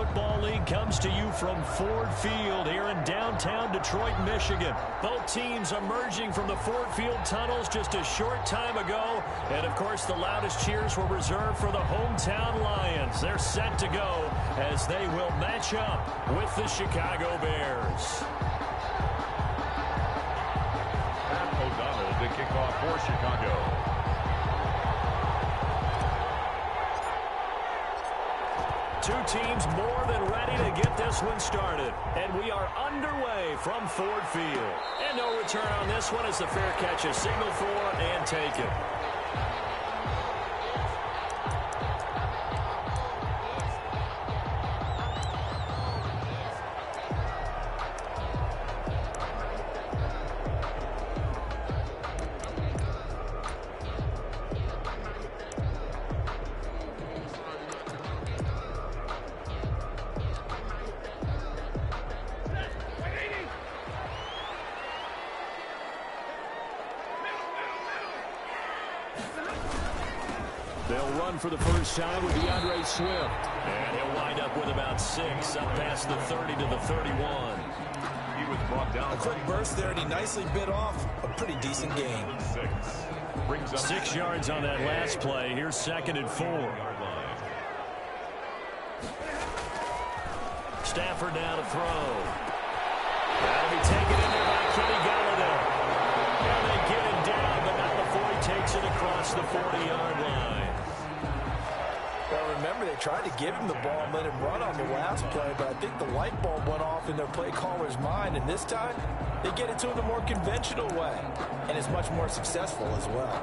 Football League comes to you from Ford Field here in downtown Detroit, Michigan. Both teams emerging from the Ford Field tunnels just a short time ago. And, of course, the loudest cheers were reserved for the hometown Lions. They're set to go as they will match up with the Chicago Bears. Pat O'Donnell to kick off for Chicago. Two teams more than ready to get this one started. And we are underway from Ford Field. And no return on this one as the fair catch is signaled for and taken. They'll run for the first time with DeAndre Swift. And he'll wind up with about 6 up past the 30 to the 31. He was brought down. A quick burst there, and he nicely bit off a pretty decent gain. 6 yards on that last play. Here's 2nd and 4. Stafford now to throw. That'll be taken in there by Kenny Galladay. And they get him down, but not before he takes it across the 40-yard line. Well, remember, they tried to give him the ball and let him run on the last play, but I think the light bulb went off in their play caller's mind, and this time they get it to him the more conventional way, and it's much more successful as well.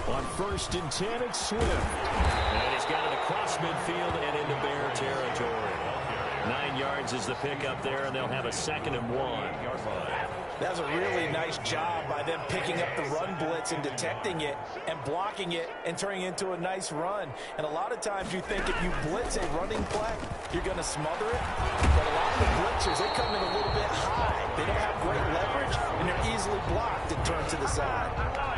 On 1st and 10, it's Swift. And he's got it across midfield and into Bear territory. 9 yards is the pickup there, and they'll have a 2nd and 1. That's a really nice job by them picking up the run blitz and detecting it and blocking it and turning it into a nice run. And a lot of times you think if you blitz a running play, you're going to smother it. But a lot of the blitzers, they come in a little bit high. They don't have great leverage, and they're easily blocked and turned to the side.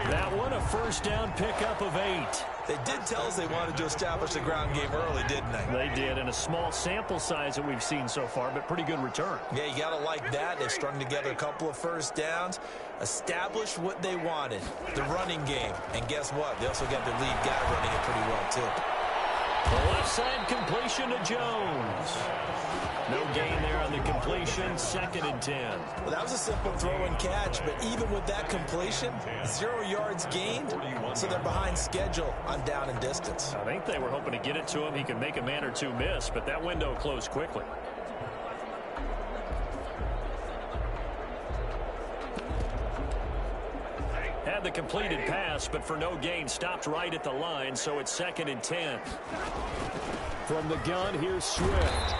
That one a first down pickup of 8. They did tell us they wanted to establish the ground game early, didn't they? They did, in a small sample size that we've seen so far, but pretty good return. Yeah, you got to like that. They strung together a couple of first downs, established what they wanted, the running game. And guess what? They also got their lead guy running it pretty well, too. The left side completion to Jones. No gain there on the completion, 2nd and 10. Well, that was a simple throw and catch, but even with that completion, 0 yards gained, so they're behind schedule on down and distance. I think they were hoping to get it to him. He could make a man or two miss, but that window closed quickly. Had the completed pass, but for no gain, stopped right at the line, so it's 2nd and 10. From the gun, here's Swift.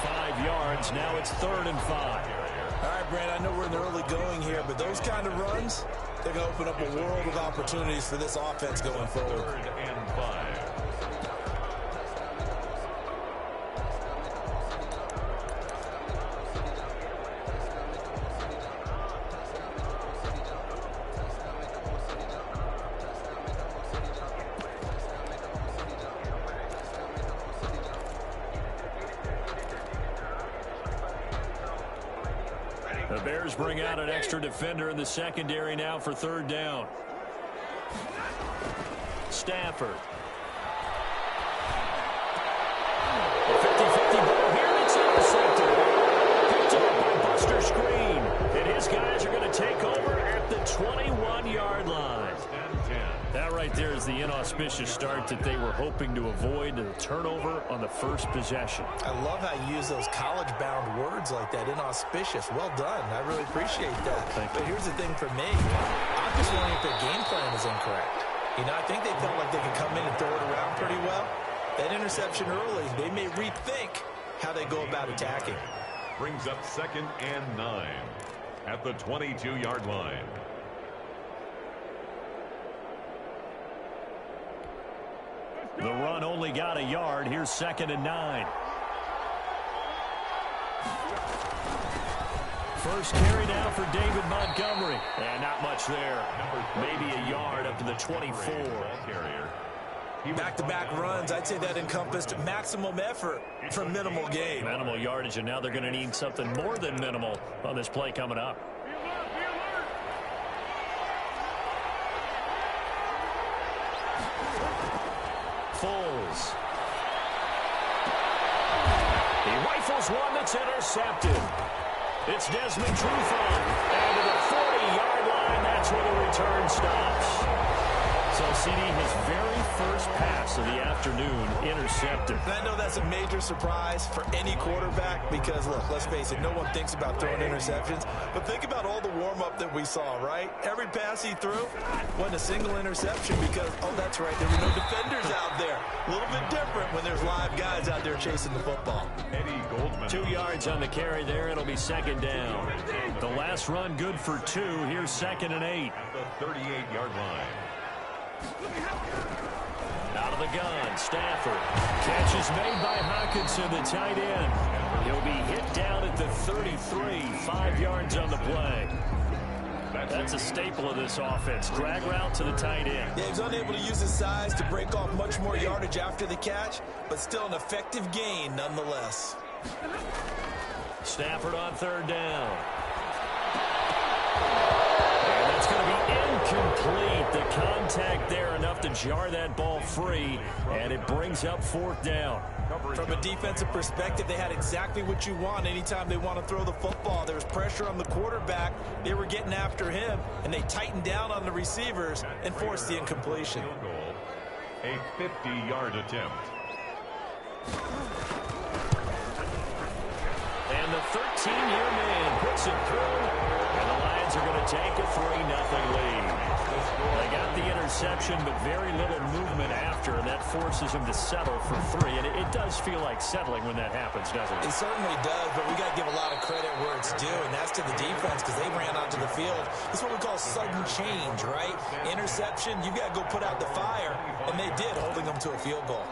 5 yards, now it's 3rd and 5. All right, Brand, I know we're in the early going here, but those kind of runs, they're going to open up a world of opportunities for this offense going forward. 3rd and 5. The Bears bring out an extra defender in the secondary now for 3rd down. Stafford. A 50-50 ball here, and it's intercepted. Picked up by Buster Screen. And his guys are going to take over at the 21-yard line. That right there is the inauspicious start that they were hoping to avoid, the turnover on the first possession. I love how you use those college-bound words like that, inauspicious. Well done. I really appreciate that. But here's the thing for me. I'm just wondering if their game plan is incorrect. You know, I think they felt like they could come in and throw it around pretty well. That interception early, they may rethink how they go about attacking. Brings up 2nd and 9 at the 22-yard line. The run only got a yard. Here's 2nd and 9. First carry now for David Montgomery. And not much there. Maybe a yard up to the 24. Back-to-back runs, I'd say that encompassed maximum effort for minimal gain. Minimal yardage, and now they're going to need something more than minimal on this play coming up. Foles. He rifles one that's intercepted. It's Desmond Trufant. And to the 40-yard line, that's where the return stops. So, CD, his very first pass of the afternoon intercepted. And I know that's a major surprise for any quarterback because, look, let's face it, no one thinks about throwing interceptions. But think about all the warm-up that we saw, right? Every pass he threw wasn't a single interception because, oh, that's right, there were no defenders out there. A little bit different when there's live guys out there chasing the football. 2 yards on the carry there. It'll be second down. The last run good for 2. Here's 2nd and 8. At the 38-yard line. Out of the gun, Stafford. Catch is made by Hockenson, the tight end. He'll be hit down at the 33, 5 yards on the play. That's a staple of this offense. Drag route to the tight end. Yeah, he's unable to use his size to break off much more yardage after the catch, but still an effective gain nonetheless. Stafford on 3rd down. And that's going to be incomplete. The contact there enough to jar that ball free, and it brings up 4th down. From a defensive perspective, they had exactly what you want anytime they want to throw the football. There was pressure on the quarterback. They were getting after him, and they tightened down on the receivers and forced the incompletion. A 50-yard attempt. And the 13-year man puts it through, and the Lions are going to take a 3-0 lead. They got the interception, but very little movement after, and that forces him to settle for 3. And it does feel like settling when that happens, doesn't it? It certainly does, but we got to give a lot of credit where it's due, and that's to the defense because they ran onto the field. It's what we call sudden change, right? Interception, you got to go put out the fire, and they did, holding them to a field goal.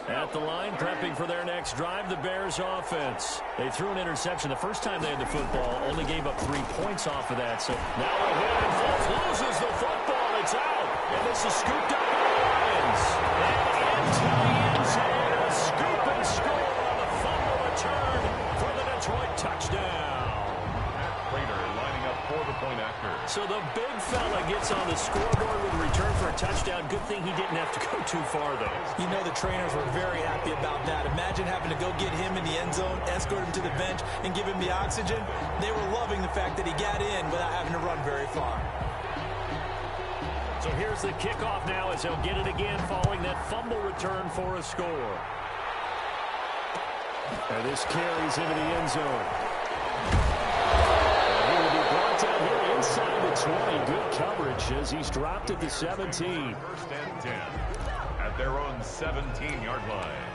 At the line, prepping for their next drive, the Bears offense. They threw an interception the first time they had the football, only gave up 3 points off of that. So now a hit, and Foles loses the football. It's out, and this is scooped up by the Lions. And into the end zone, a scoop and score on the fumble return for the Detroit touchdown. For the point after. So the big fella gets on the scoreboard with a return for a touchdown. Good thing he didn't have to go too far, though. You know the trainers were very happy about that. Imagine having to go get him in the end zone, escort him to the bench, and give him the oxygen. They were loving the fact that he got in without having to run very far. So here's the kickoff now as they'll get it again following that fumble return for a score. And this carries into the end zone. Down here inside the 20. Good coverage as he's dropped at the 17. 1st and 10 at their own 17-yard line.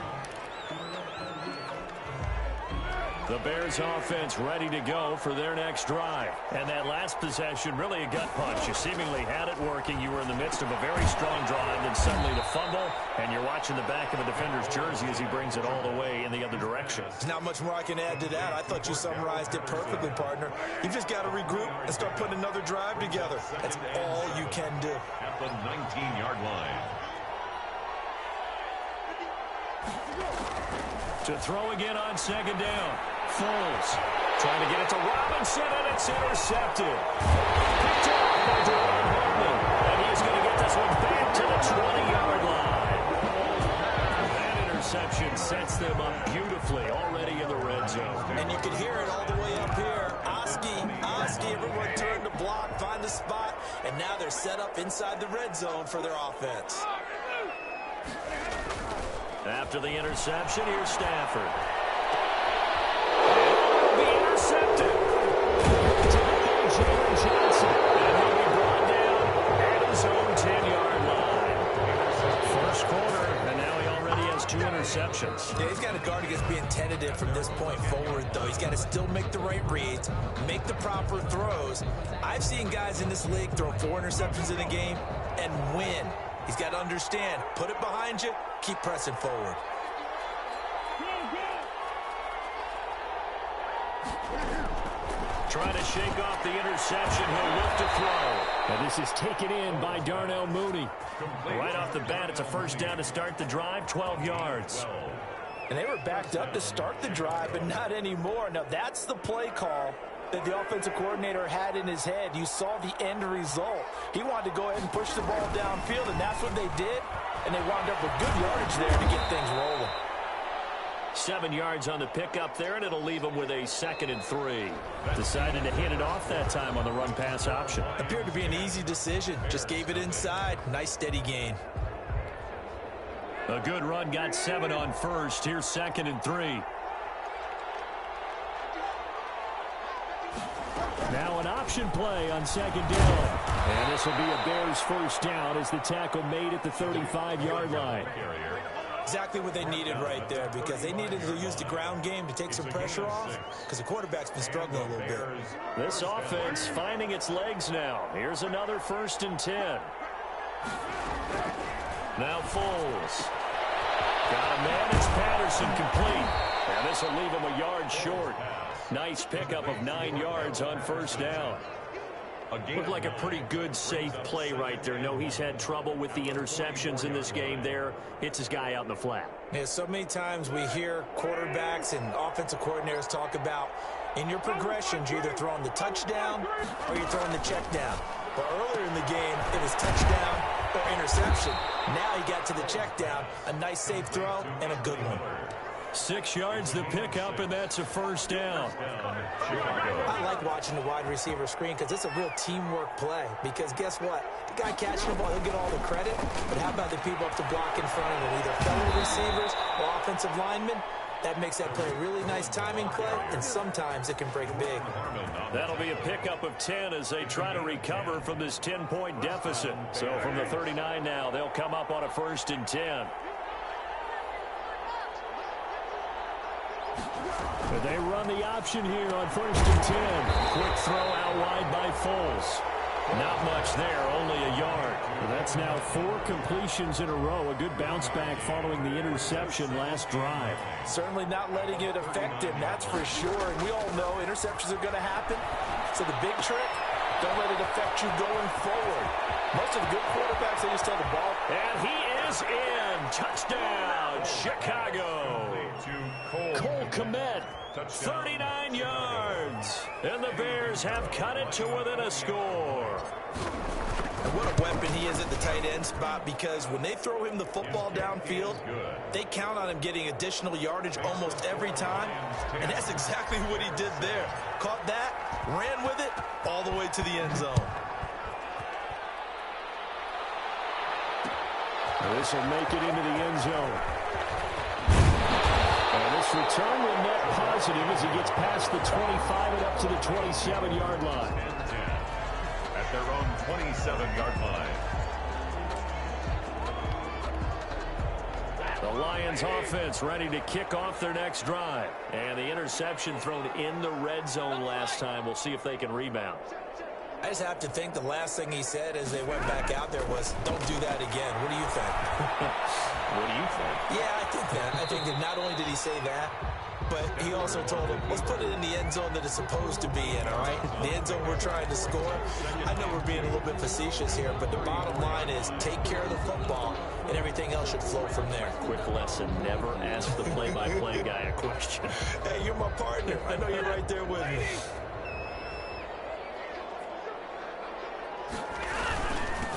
The Bears offense ready to go for their next drive. And that last possession, really a gut punch. You seemingly had it working. You were in the midst of a very strong drive, then suddenly the fumble, and you're watching the back of a defender's jersey as he brings it all the way in the other direction. There's not much more I can add to that. I thought you summarized it perfectly, partner. You've just got to regroup and start putting another drive together. That's all you can do. At the 19-yard line. To throw again on 2nd down. Foles trying to get it to Robinson, and it's intercepted. Picked up by Jerome Holman, and he's going to get this one back to the 20-yard line. That interception sets them up beautifully already in the red zone. And you can hear it all the way up here. Oski, everyone turned to block, find the spot, and now they're set up inside the red zone for their offense. After the interception, here's Stafford. Will be intercepted. Jalen Johnson. And he'll be brought down at his own 10-yard line. First quarter, and now he already has 2 interceptions. Yeah, he's got to guard against being tentative from this point forward, though. He's got to still make the right reads, make the proper throws. I've seen guys in this league throw 4 interceptions in a game and win. He's got to understand, put it behind you, keep pressing forward. Trying to shake off the interception. He'll look to throw. And this is taken in by Darnell Mooney. Right off the bat, it's a first down to start the drive, 12 yards. And they were backed up to start the drive, but not anymore. Now, that's the play call that the offensive coordinator had in his head. You saw the end result. He wanted to go ahead and push the ball downfield, and that's what they did. And they wound up with good yardage there to get things rolling. 7 yards on the pickup there, and it'll leave them with a 2nd and 3. Decided to hand it off that time on the run-pass option. Appeared to be an easy decision. Just gave it inside. Nice, steady gain. A good run, got 7 on first. Here's 2nd and 3. Now an option play on 2nd down. And this will be a Bears first down as the tackle made at the 35-yard line. Exactly what they needed right there, because they needed to use the ground game to take some pressure off, because the quarterback's been struggling a little bit. This offense finding its legs now. Here's another 1st and 10. Now Foles. Got a man. It's Patterson complete. And this will leave him a yard short. Nice pickup of 9 yards on first down. Looked like a pretty good, safe play right there. No, he's had trouble with the interceptions in this game there. Hits his guy out in the flat. Yeah, so many times we hear quarterbacks and offensive coordinators talk about in your progressions, you're either throwing the touchdown or you're throwing the check down. But earlier in the game, it was touchdown or interception. Now he got to the check down. A nice, safe throw and a good one. 6 yards the pickup, and that's a first down. I like watching the wide receiver screen because it's a real teamwork play. Because guess what? The guy catching the ball, he'll get all the credit. But how about the people up to block in front of him? Either fellow receivers or offensive linemen. That makes that play a really nice timing play, and sometimes it can break big. That'll be a pickup of 10 as they try to recover from this 10-point deficit. So from the 39 now, they'll come up on a 1st and 10. But they run the option here on 1st and 10. Quick throw out wide by Foles. Not much there, only a yard. But that's now 4 completions in a row. A good bounce back following the interception last drive. Certainly not letting it affect him, that's for sure. And we all know interceptions are going to happen. So the big trick, don't let it affect you going forward. Most of the good quarterbacks, they just tell the ball. And he is in. Touchdown, Chicago. Cole Kmet, 39 yards. And the Bears have cut it to within a score. And what a weapon he is at the tight end spot, because when they throw him the football downfield, they count on him getting additional yardage almost every time. And that's exactly what he did there. Caught that, ran with it, all the way to the end zone. This will make it into the end zone. And this return will net positive as he gets past the 25 and up to the 27-yard line. At their own 27-yard line. The Lions offense ready to kick off their next drive. And the interception thrown in the red zone last time. We'll see if they can rebound. I just have to think the last thing he said as they went back out there was, don't do that again. What do you think? What do you think? Yeah, I think that. I think that not only did he say that, but he also told him, let's put it in the end zone that it's supposed to be in, all right? The end zone we're trying to score. I know we're being a little bit facetious here, but the bottom line is take care of the football, and everything else should flow from there. Quick lesson, never ask the play-by-play guy a question. Hey, you're my partner. I know you're right there with me.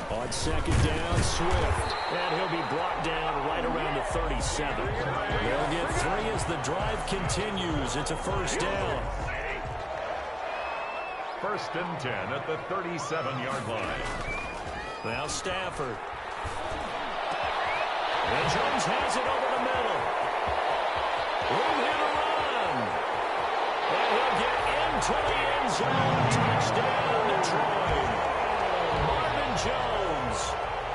On 2nd down, Swift. And he'll be brought down right around the 37. They'll get 3 as the drive continues. It's a first down. 1st and 10 at the 37-yard line. Now Stafford. And Jones has it over the middle. Room here to run. And he'll get into the end zone. Touchdown, Detroit. Marvin Jones,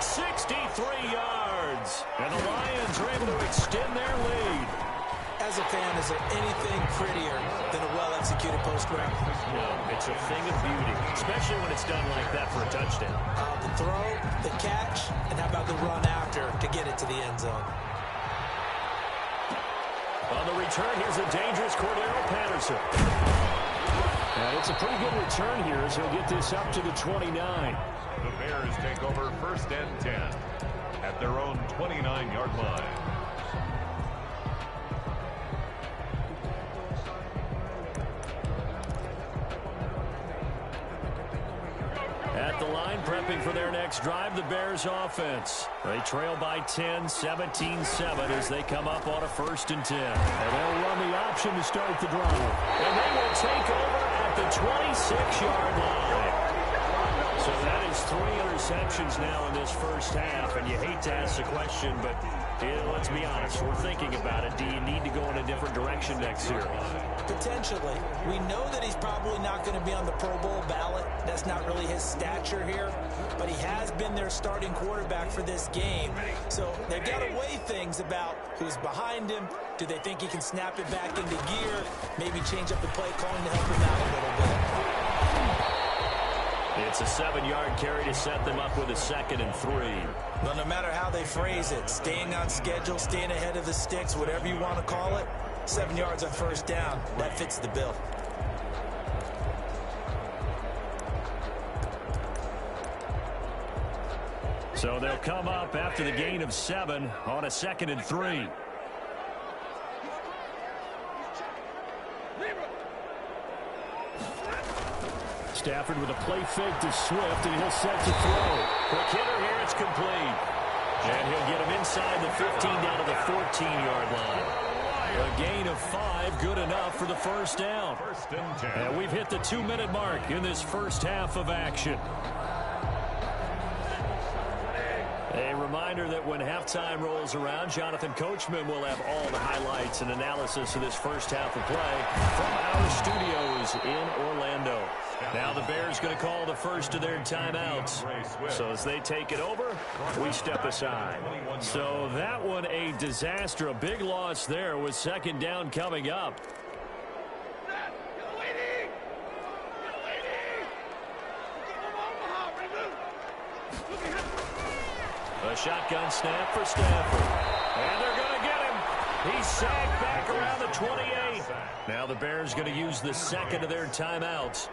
63 yards. And the Lions are able to extend their lead. As as a fan, is there anything prettier than a well-executed post route? No, it's a thing of beauty, especially when it's done like that for a touchdown. The throw, the catch, and how about the run after to get it to the end zone? On the return, here's a dangerous Cordero Patterson. And it's a pretty good return here as he'll get this up to the 29. The Bears take over 1st and 10 at their own 29-yard line. At the line, prepping for their next drive, the Bears offense. They trail by 10, 17-7 as they come up on a 1st and 10. And they'll run the option to start the drive. And they will take over at the 26-yard line. So that is 3 interceptions now in this first half. And you hate to ask the question, but let's be honest. We're thinking about it. Do you need to go in a different direction next year? Potentially. We know that he's probably not going to be on the Pro Bowl ballot. That's not really his stature here. But he has been their starting quarterback for this game. So they've got to weigh things about who's behind him. Do they think he can snap it back into gear? Maybe change up the play calling to help him out a little bit. It's a 7-yard carry to set them up with a 2nd and 3. Well, no matter how they phrase it, staying on schedule, staying ahead of the sticks, whatever you want to call it, 7 yards on 1st down, that fits the bill. So they'll come up after the gain of 7 on a 2nd and 3. Stafford with a play fake to Swift, and he'll set to throw. Quick hitter here, it's complete. And he'll get him inside the 15 down to the 14-yard line. A gain of 5, good enough for the 1st down. 1st and 10. And we've hit the 2-minute mark in this first half of action. A reminder that when halftime rolls around, Jonathan Coachman will have all the highlights and analysis of this first half of play from our studios in Orlando. Now the Bears going to call the first of their timeouts. So as they take it over, we step aside. So that one a disaster, a big loss there with 2nd down coming up. A shotgun snap for Stafford. And they're going to get him. He's sacked back around the 28. Now the Bears going to use the 2nd of their timeouts.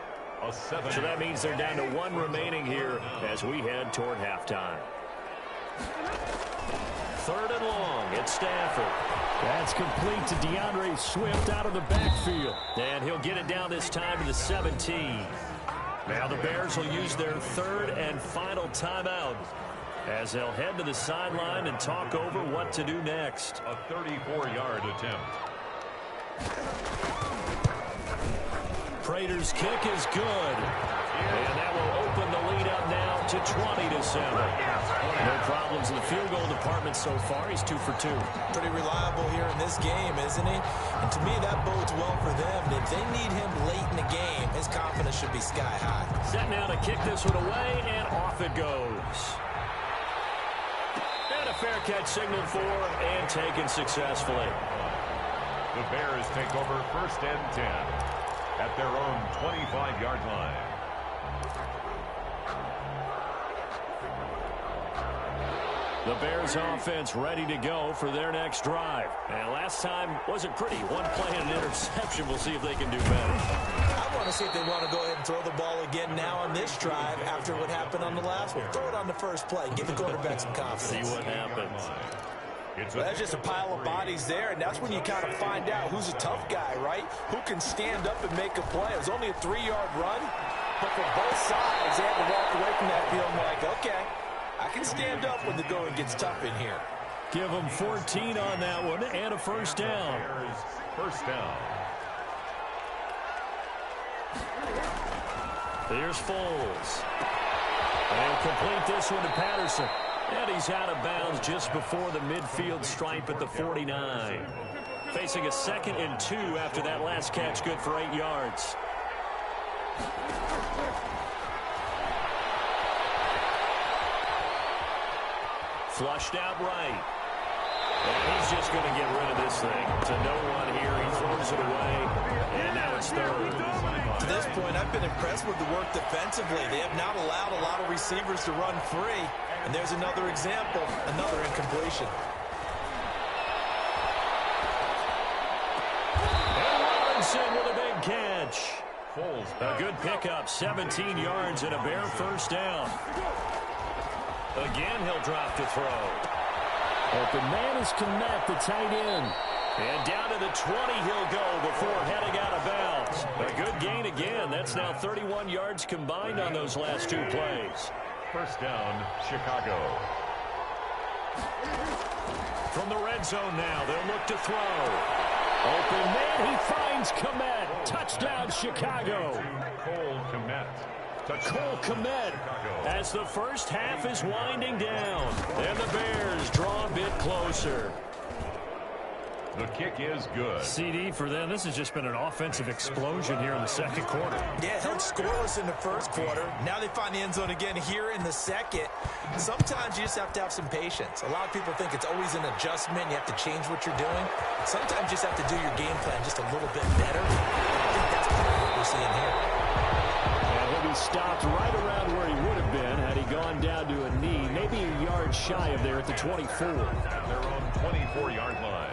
So that means they're down to 1 remaining here as we head toward halftime. 3rd and long. It's Stafford. That's complete to DeAndre Swift out of the backfield. And he'll get it down this time to the 17. Now the Bears will use their 3rd and final timeout as they'll head to the sideline and talk over what to do next. A 34-yard attempt. Prater's kick is good. And that will open the lead up now to 20-7. No problems in the field goal department so far. He's 2 for 2. Pretty reliable here in this game, isn't he? And to me, that bodes well for them. If they need him late in the game, his confidence should be sky high. Set now to kick this one away, and off it goes. And a fair catch signaled for and taken successfully. The Bears take over 1st and 10 at their own 25-yard line. The Bears offense ready to go for their next drive. And last time wasn't pretty. 1 play and an interception. We'll see if they can do better. I want to see if they want to go ahead and throw the ball again now on this drive after what happened on the last one. Throw it on the first play. Give the quarterback some confidence. See what happens. Well, that's just a pile of bodies there, and that's when you kind of find out who's a tough guy, right? Who can stand up and make a play. It was only a 3-yard run, but for both sides, they had to walk away from that field like, okay, I can stand up when the going gets tough in here. Give them 14 on that one and a 1st down. 1st down. Here's Foles. And he'll complete this one to Patterson. And he's out of bounds just before the midfield stripe at the 49. Facing a 2nd and 2 after that last catch, good for 8 yards. Flushed out right. And he's just going to get rid of this thing. To no one here. He throws it away. And now it's third. To this point, I've been impressed with the work defensively. They have not allowed a lot of receivers to run free. And there's another example, another incompletion. And Robinson with a big catch. A good pickup, 17 yards and a Bear first down. Again, he'll drop to throw. Open man is Komet, the tight end. And down to the 20 he'll go before heading out of bounds. A good gain again. That's now 31 yards combined on those last two plays. First down, Chicago. From the red zone now, they'll look to throw. Open man, he finds Komet. Touchdown, Chicago. Cole Komet. Cole Komet as the first half is winding down. And the Bears draw a bit closer. The kick is good. CD for them. This has just been an offensive explosion here in the second quarter. Yeah, held scoreless in the first quarter. Now they find the end zone again here in the second. Sometimes you just have to have some patience. A lot of people think it's always an adjustment. You have to change what you're doing. Sometimes you just have to do your game plan just a little bit better. I think that's part of what we're seeing here. And he'll be stopped right around where he would have been had he gone down to a knee, maybe a yard shy of there at the 24. At their own 24-yard line.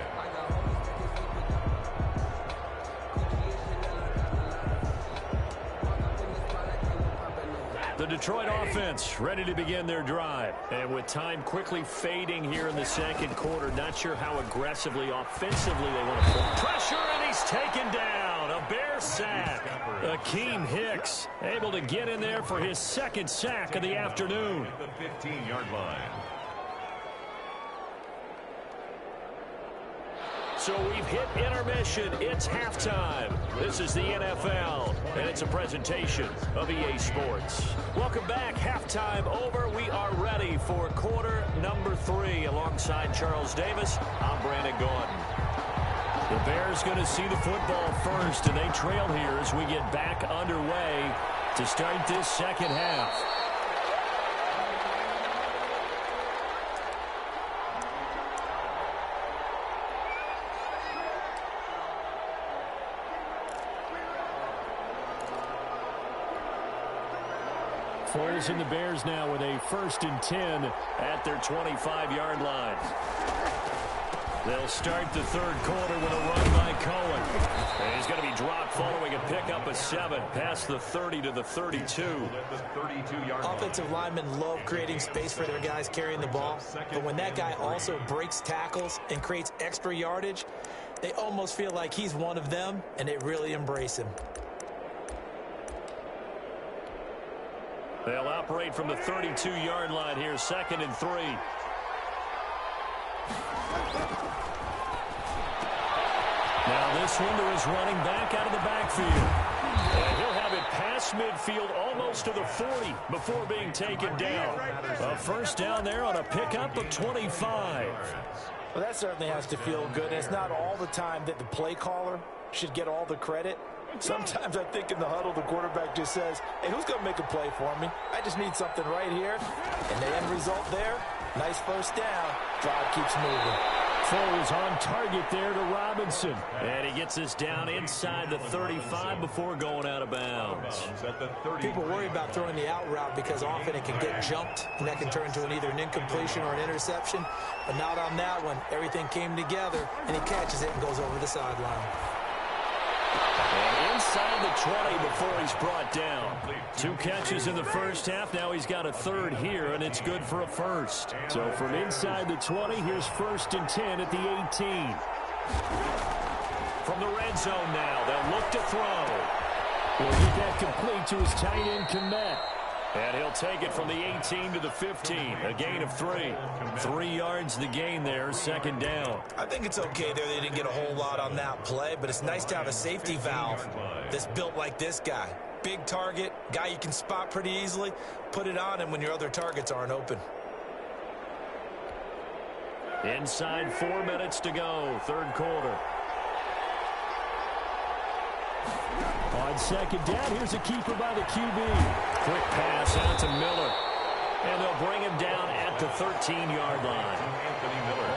The Detroit offense ready to begin their drive. And with time quickly fading here in the second quarter, not sure how aggressively, offensively they want to play. Pressure, and he's taken down. A Bear sack. Akeem Hicks able to get in there for his second sack of the afternoon. At the 15-yard line. So we've hit intermission. It's halftime. This is the NFL, and it's a presentation of EA Sports. Welcome back. Halftime over. We are ready for quarter number 3. Alongside Charles Davis, I'm Brandon Gordon. The Bears going to see the football first, and they trail here as we get back underway to start this second half. Foles and the Bears now with a 1st and 10 at their 25-yard line. They'll start the third quarter with a run by Cohen. And he's going to be dropped following a pickup of 7 past the 30 to the 32. Offensive linemen love creating space for their guys carrying the ball. But when that guy also breaks tackles and creates extra yardage, they almost feel like he's one of them, and they really embrace him. They'll operate from the 32-yard line here, 2nd and 3. Now this one to his running back out of the backfield. And he'll have it past midfield almost to the 40 before being taken down. A first down there on a pickup of 25. Well, that certainly has to feel good. And it's not all the time that the play caller should get all the credit. Sometimes I think in the huddle, the quarterback just says, hey, who's going to make a play for me? I just need something right here. And the end result there, nice first down. Drive keeps moving. Foles on target there to Robinson. And he gets this down inside the 35 before going out of bounds. People worry about throwing the out route because often it can get jumped, and that can turn into either an incompletion or an interception. But not on that one. Everything came together, and he catches it and goes over the sideline. And inside the 20 before he's brought down. 2 catches in the first half. Now he's got a 3rd here, and it's good for a first. So from inside the 20, here's 1st and 10 at the 18. From the red zone now, they'll look to throw. He'll get that complete to his tight end, Komet. And he'll take it from the 18 to the 15. A gain of 3. 3 yards the gain there, 2nd down. I think it's okay there. They didn't get a whole lot on that play, but it's nice to have a safety valve that's built like this guy. Big target, guy you can spot pretty easily. Put it on him when your other targets aren't open. Inside 4 minutes to go, 3rd quarter. On 2nd down, here's a keeper by the QB. Quick pass out to Miller. And they'll bring him down at the 13-yard line.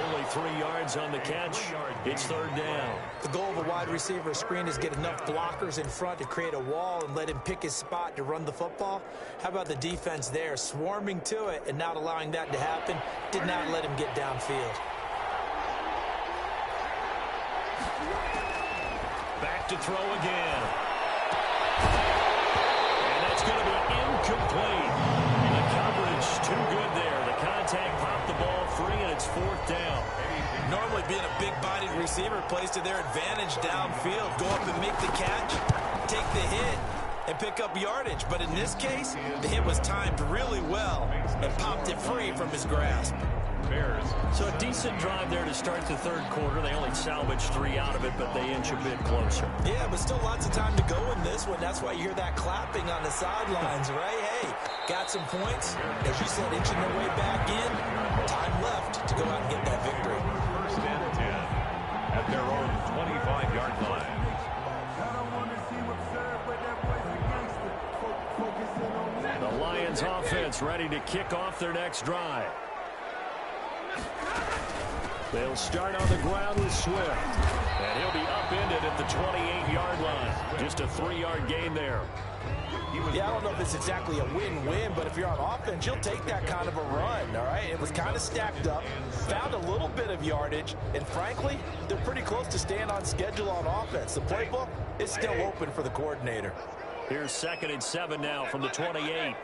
Only 3 yards on the catch. It's third down. The goal of a wide receiver screen is get enough blockers in front to create a wall and let him pick his spot to run the football. How about the defense there, swarming to it and not allowing that to happen? Did not let him get downfield. Back to throw again. And that's going to be incomplete. The coverage too good there. The contact popped the ball free, and it's fourth down. Normally being a big-bodied receiver plays to their advantage downfield. Go up and make the catch, take the hit, and pick up yardage. But in this case, the hit was timed really well and popped it free from his grasp. So a decent drive there to start the third quarter. They only salvaged 3 out of it, but they inch a bit closer. Yeah, but still lots of time to go in this one. That's why you hear that clapping on the sidelines, right? Hey, got some points. As you said, inching their way back in. Time left to go out and get that victory. First and 10 at their own 25-yard line. The Lions offense ready to kick off their next drive. They'll start on the ground with Swift. And he'll be upended at the 28-yard line. Just a 3-yard gain there. Yeah, I don't know if it's exactly a win-win, but if you're on offense, you'll take that kind of a run, all right? It was kind of stacked up, found a little bit of yardage, and frankly, they're pretty close to staying on schedule on offense. The playbook is still open for the coordinator. Here's 2nd and 7 now from the 28.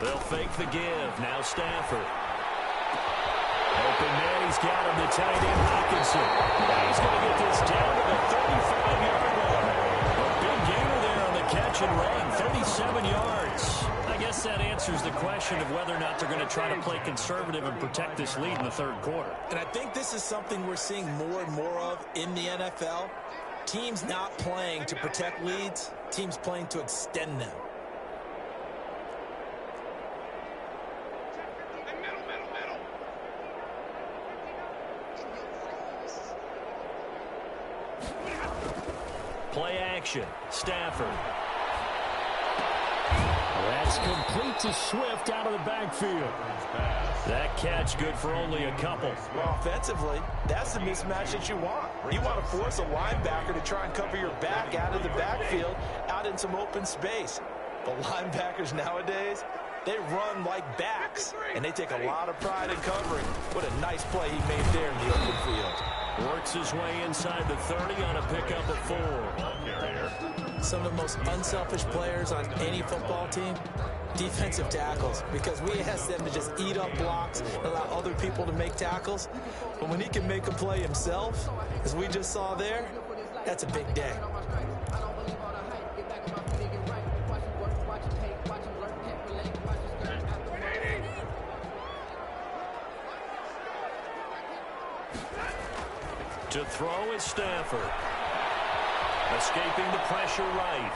They'll fake the give. Now Stafford. Open man, he's got him, the tight end Hawkinson. He's going to get this down to the 35-yard line. A big gainer there on the catch and run, 37 yards. I guess that answers the question of whether or not they're going to try to play conservative and protect this lead in the third quarter. And I think this is something we're seeing more and more of in the NFL. Teams not playing to protect leads, teams playing to extend them. Play action. Stafford. That's complete to Swift out of the backfield. That catch good for only a couple. Well, offensively, that's the mismatch that you want. You want to force a linebacker to try and cover your back out of the backfield, out in some open space. But linebackers nowadays, they run like backs, and they take a lot of pride in covering. What a nice play he made there in the open field. Works his way inside the 30 on a pickup of 4. Some of the most unselfish players on any football team, defensive tackles, because we ask them to just eat up blocks and allow other people to make tackles. But when he can make a play himself, as we just saw there, that's a big day. To throw is Stafford. Escaping the pressure right.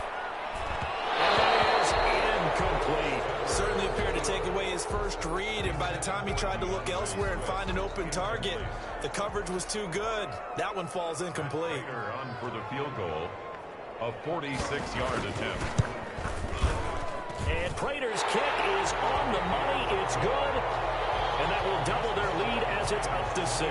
And that is incomplete. Certainly appeared to take away his first read, and by the time he tried to look elsewhere and find an open target, the coverage was too good. That one falls incomplete. On for the field goal, a 46-yard attempt. And Prater's kick is on the money. It's good. And that will double their lead as it's up to 6.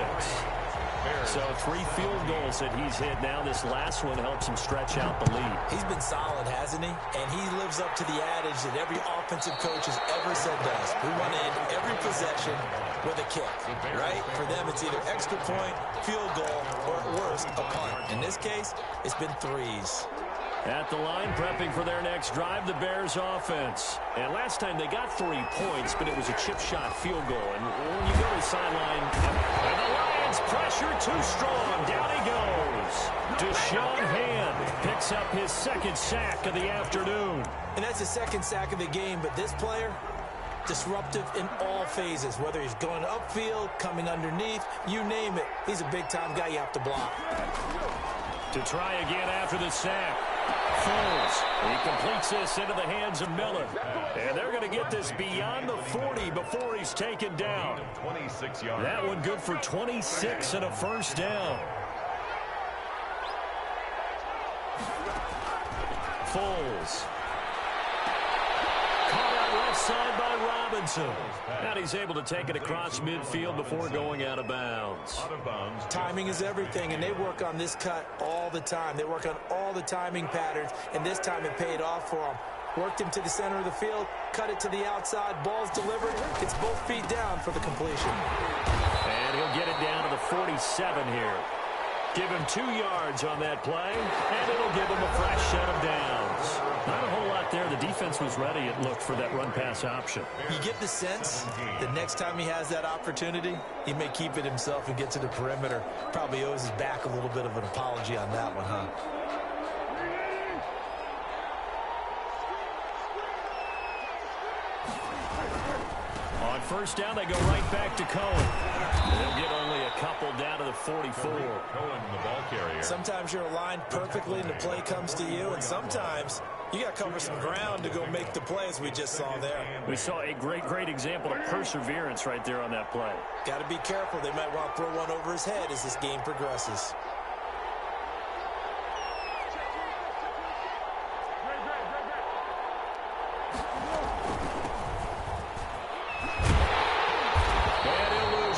So 3 field goals that he's hit now. This last one helps him stretch out the lead. He's been solid, hasn't he? And he lives up to the adage that every offensive coach has ever said to us. We want to end every possession with a kick, right? For them, it's either extra point, field goal, or at worst, a punt. In this case, it's been 3s. At the line, prepping for their next drive, the Bears offense. And last time they got 3 points, but it was a chip shot field goal. And when you go to the sideline, and the Lions pressure too strong. Down he goes. Deshaun Hand picks up his 2nd sack of the afternoon. And that's his 2nd sack of the game, but this player, disruptive in all phases, whether he's going upfield, coming underneath, you name it. He's a big-time guy you have to block. To try again after the sack. Foles. He completes this into the hands of Miller. And they're going to get this beyond the 40 before he's taken down. 26 yards. That one good for 26 and a first down. Foles. Caught out outside by Robinson. And he's able to take it across midfield before going out of bounds. Timing is everything, and they work on this cut all the time. They work on all the timing patterns, and this time it paid off for them. Worked him to the center of the field, cut it to the outside, ball's delivered. It's both feet down for the completion. And he'll get it down to the 47 here. Give him 2 yards on that play, and it'll give him a fresh set of downs. Not a whole lot there. The defense was ready, it looked, for that run-pass option. You get the sense the next time he has that opportunity, he may keep it himself and get to the perimeter. Probably owes his back a little bit of an apology on that one, huh? On first down, they go right back to Cohen. They'll get only a couple down to the 44. Cohen, the ball carrier. Sometimes you're aligned perfectly and the play comes to you, and sometimes you got to cover some ground to go make the play, as we just saw there. We saw a great example of perseverance right there on that play. Got to be careful. They might want to throw one over his head as this game progresses.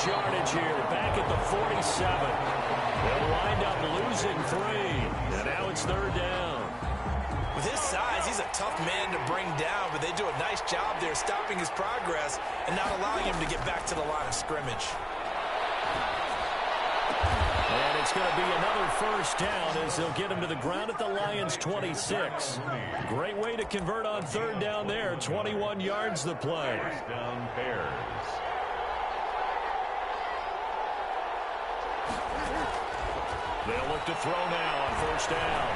Yardage here, back at the 47. They'll wind up losing 3, and now it's third down. With his size, he's a tough man to bring down, but they do a nice job there stopping his progress and not allowing him to get back to the line of scrimmage. And it's going to be another first down as they'll get him to the ground at the Lions' 26. Great way to convert on third down there. 21 yards the play. First down Bears. They'll look to throw now on first down.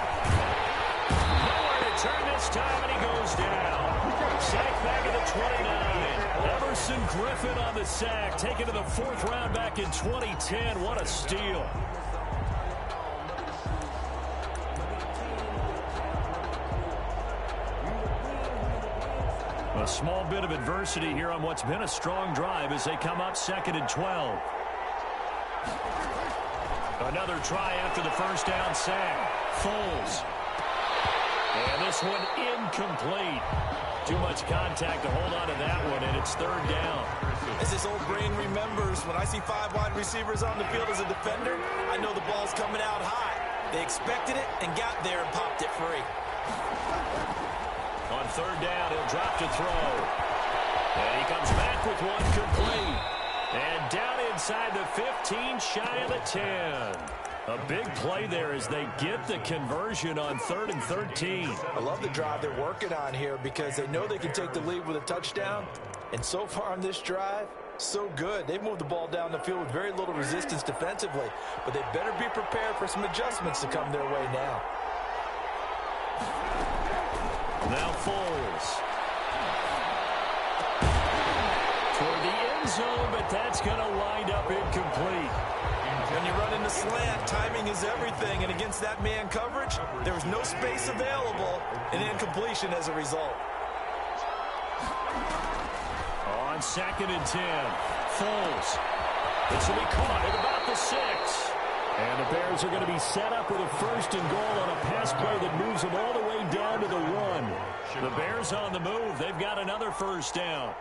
Nowhere to turn this time, and he goes down. Sack back at the 29. Emerson Griffin on the sack, taken to the 4th round back in 2010. What a steal. A small bit of adversity here on what's been a strong drive as they come up 2nd and 12. Another try after the first down sack. Foles. And this one incomplete. Too much contact to hold on to that one, and it's third down. As his old brain remembers, when I see 5 wide receivers on the field as a defender, I know the ball's coming out high. They expected it and got there and popped it free. On third down, he'll drop to throw. And he comes back with one complete. And down inside the 15, shy of the 10. A big play there as they get the conversion on 3rd and 13. I love the drive they're working on here because they know they can take the lead with a touchdown. And so far on this drive, so good. They've moved the ball down the field with very little resistance defensively. But they better be prepared for some adjustments to come their way now. Now Foles. Toward the end zone, but that's going to wind up incomplete. When you run in the slant, timing is everything, and against that man coverage, there was no space available, and incompletion as a result. On 2nd and 10, Foles. This will be caught at about the 6. And the Bears are going to be set up with a 1st and goal on a pass play that moves them all the way down to the 1. The Bears on the move. They've got another first down.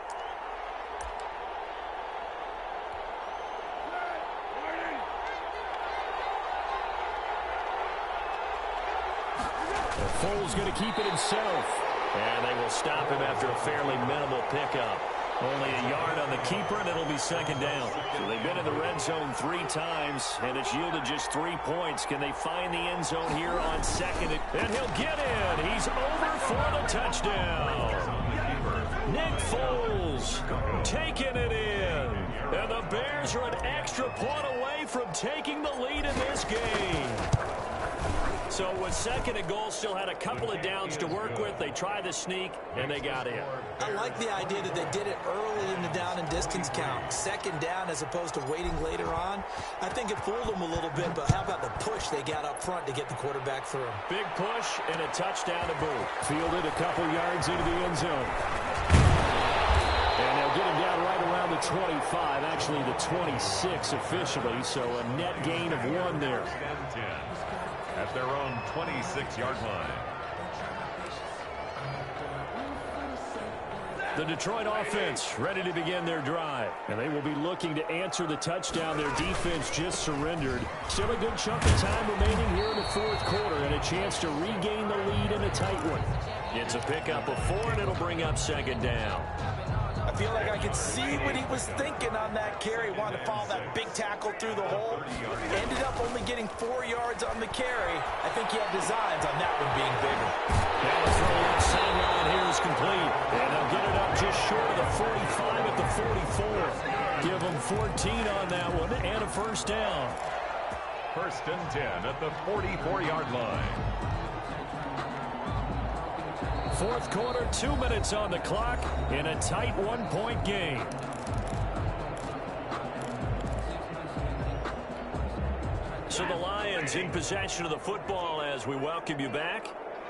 Foles going to keep it himself. And they will stop him after a fairly minimal pickup. Only a yard on the keeper, and it'll be 2nd down. So they've been in the red zone 3 times, and it's yielded just 3 points. Can they find the end zone here on 2nd? And he'll get in. He's over for the touchdown. Nick Foles taking it in. And the Bears are an extra point away from taking the lead in this game. So with 2nd and goal, still had a couple of downs to work with. They tried the sneak, and they got in. I like the idea that they did it early in the down and distance count. 2nd down as opposed to waiting later on. I think it fooled them a little bit, but how about the push they got up front to get the quarterback through? Big push and a touchdown to boot. Fielded a couple yards into the end zone. And they'll get him down right around the 25, actually the 26 officially, so a net gain of 1 there. At their own 26-yard line. The Detroit offense ready to begin their drive. And they will be looking to answer the touchdown their defense just surrendered. Still a good chunk of time remaining here in the fourth quarter and a chance to regain the lead in a tight one. It's a pickup of 4, and it'll bring up second down. I feel like I could see what he was thinking on that carry. Wanted to follow that big tackle through the hole. Ended up only getting 4 yards on the carry. I think he had designs on that one being bigger. Now the throw left sideline here is complete. And they'll get it up just short of the 45 at the 44. Give them 14 on that one and a first down. 1st and 10 at the 44-yard line. Fourth quarter, 2 minutes on the clock in a tight 1-point game. So the Lions in possession of the football as we welcome you back.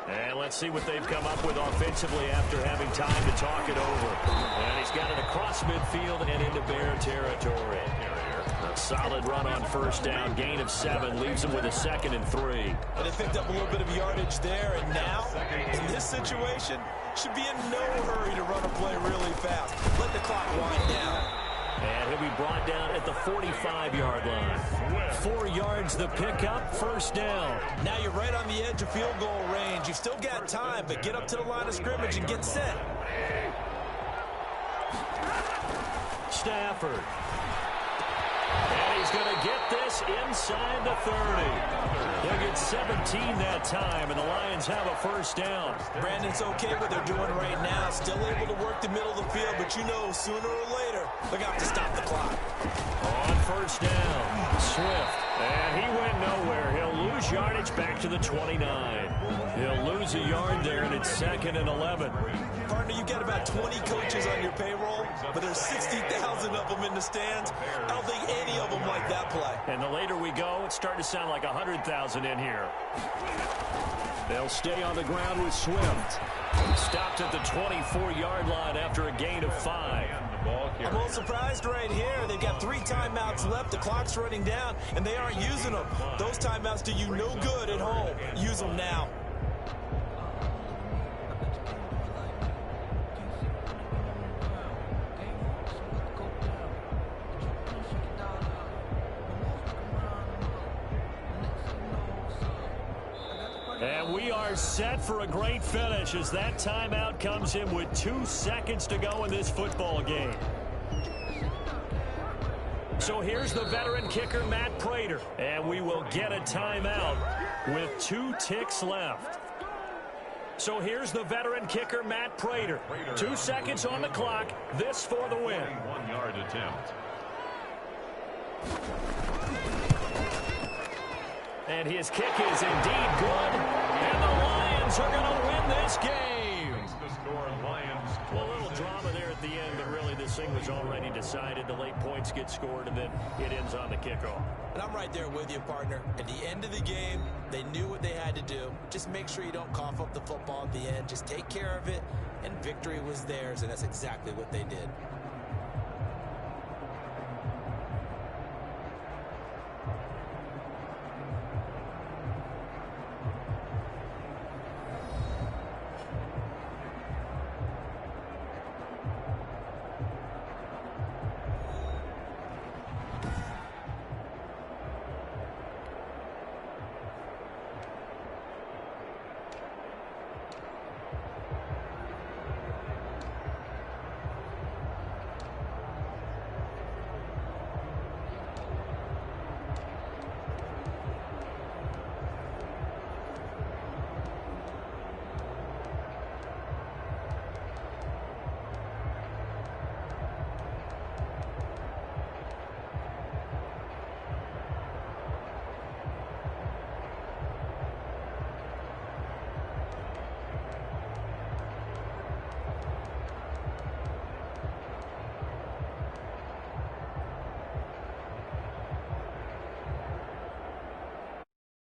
And let's see what they've come up with offensively after having time to talk it over. And he's got it across midfield and into Bear territory. A solid run on first down, gain of 7, leaves him with a 2nd and 3. But they picked up a little bit of yardage there, and now, in this situation, should be in no hurry to run a play really fast. Let the clock wind down. And he'll be brought down at the 45-yard line. 4 yards the pickup, first down. Now you're right on the edge of field goal range. You've still got time, but get up to the line of scrimmage and get set. Stafford. And he's going to get this inside the 30. They'll get 17 that time, and the Lions have a first down. Brandon's okay what they're doing right now. Still able to work the middle of the field, but you know sooner or later they're going to have to stop the clock. On first down, Swift. And he went nowhere. He'll lose yardage back to the 29. He'll lose a yard there, and it's 2nd and 11. Partner, you got about 20 coaches on your payroll, but there's 60,000 of them in the stands. I don't think any of them like that play. And the later we go, it's starting to sound like 100,000 in here. They'll stay on the ground with Swift. Stopped at the 24-yard line after a gain of 5. I'm a little surprised right here. They've got 3 timeouts left. The clock's running down, and they aren't using them. Those timeouts do you no good at home. Use them now. And we are set for a great finish as that timeout comes in with 2 seconds to go in this football game. So here's the veteran kicker, Matt Prater. And we will get a timeout with 2 ticks left. So here's the veteran kicker, Matt Prater. 2 seconds on the clock. This for the win. 1-yard attempt. And his kick is indeed good. And the Lions are going to win this game. The score, Lions. Well, a little drama there at the end, but really this thing was already decided. The late points get scored, and then it ends on the kickoff. And I'm right there with you, partner. At the end of the game, they knew what they had to do. Just make sure you don't cough up the football at the end. Just take care of it, and victory was theirs, and that's exactly what they did.